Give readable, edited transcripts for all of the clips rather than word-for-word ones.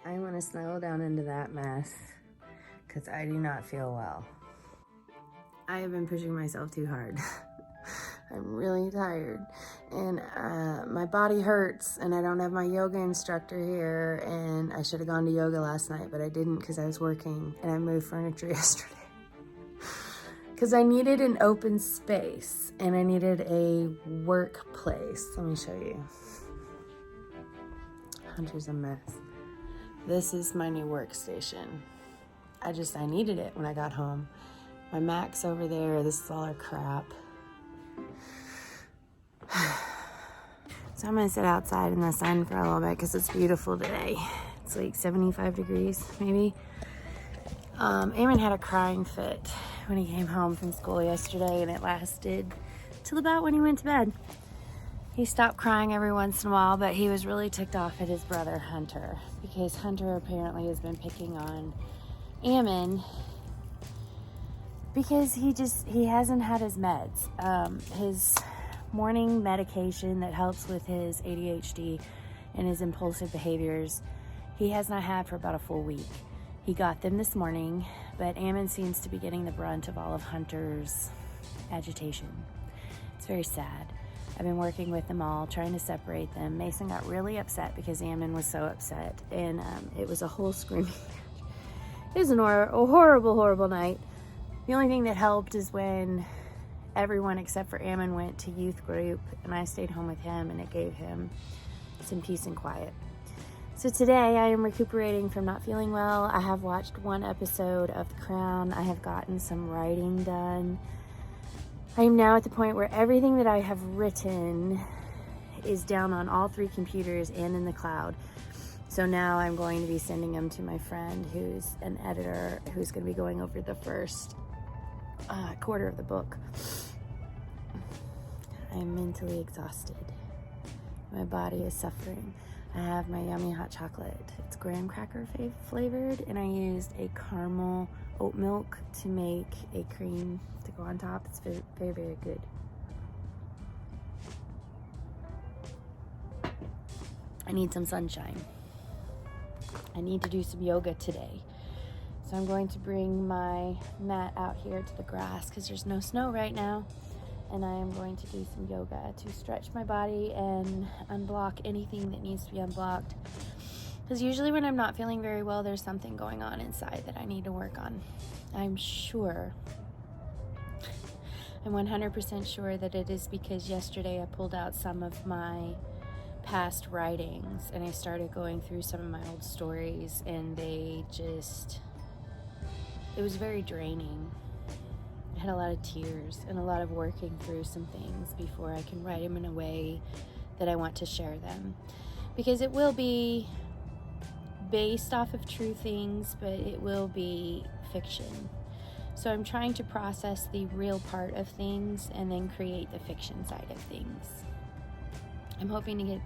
I want to snuggle down into that mess because I do not feel well. I have been pushing myself too hard. I'm really tired and my body hurts and I don't have my yoga instructor here, and I should have gone to yoga last night, but I didn't because I was working and I moved furniture yesterday. Because I needed an open space and I needed a workplace. Let me show you. Hunter's a mess. This is my new workstation. I needed it when I got home. My Mac's over there. This is all our crap. So I'm gonna sit outside in the sun for a little bit because it's beautiful today. It's like 75 degrees, maybe. Eamon had a crying fit when he came home from school yesterday, and it lasted till about when he went to bed. He stopped crying every once in a while, but he was really ticked off at his brother Hunter because Hunter apparently has been picking on Eamon because he hasn't had his meds. His morning medication that helps with his ADHD and his impulsive behaviors, he has not had for about a full week. He got them this morning, but Eamon seems to be getting the brunt of all of Hunter's agitation. It's very sad. I've been working with them all, trying to separate them. Mason got really upset because Eamon was so upset, and it was a whole screaming match. It was a horrible, horrible night. The only thing that helped is when everyone except for Eamon went to youth group, and I stayed home with him, and it gave him some peace and quiet. So today I am recuperating from not feeling well. I have watched one episode of The Crown. I have gotten some writing done. I am now at the point where everything that I have written is down on all 3 computers and in the cloud. So now I'm going to be sending them to my friend who's an editor who's going to be going over the first quarter of the book. I'm mentally exhausted. My body is suffering. I have my yummy hot chocolate. It's graham cracker flavored, and I used a caramel oat milk to make a cream to go on top. It's very, very, very good. I need some sunshine. I need to do some yoga today. So I'm going to bring my mat out here to the grass because there's no snow right now. And I am going to do some yoga to stretch my body and unblock anything that needs to be unblocked. Because usually when I'm not feeling very well, there's something going on inside that I need to work on. I'm 100% sure that it is because yesterday I pulled out some of my past writings and I started going through some of my old stories, and it was very draining. I had a lot of tears and a lot of working through some things before I can write them in a way that I want to share them. Because it will be based off of true things, but it will be fiction. So I'm trying to process the real part of things and then create the fiction side of things. I'm hoping to get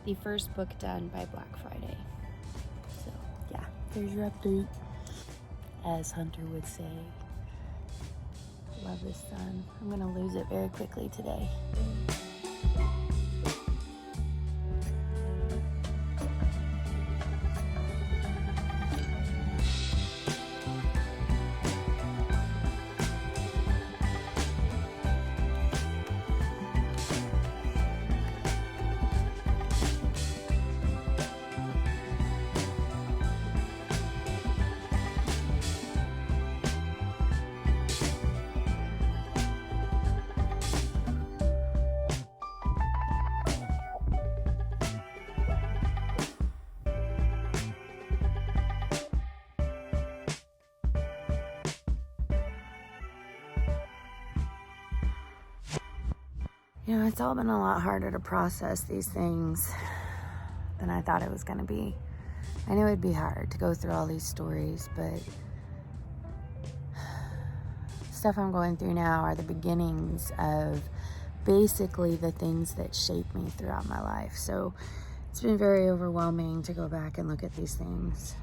the first book done by Black Friday. So yeah, there's your update. As Hunter would say, love this sun. I'm gonna lose it very quickly today. You know, it's all been a lot harder to process these things than I thought it was going to be. I knew it'd be hard to go through all these stories, but stuff I'm going through now are the beginnings of basically the things that shaped me throughout my life. So it's been very overwhelming to go back and look at these things.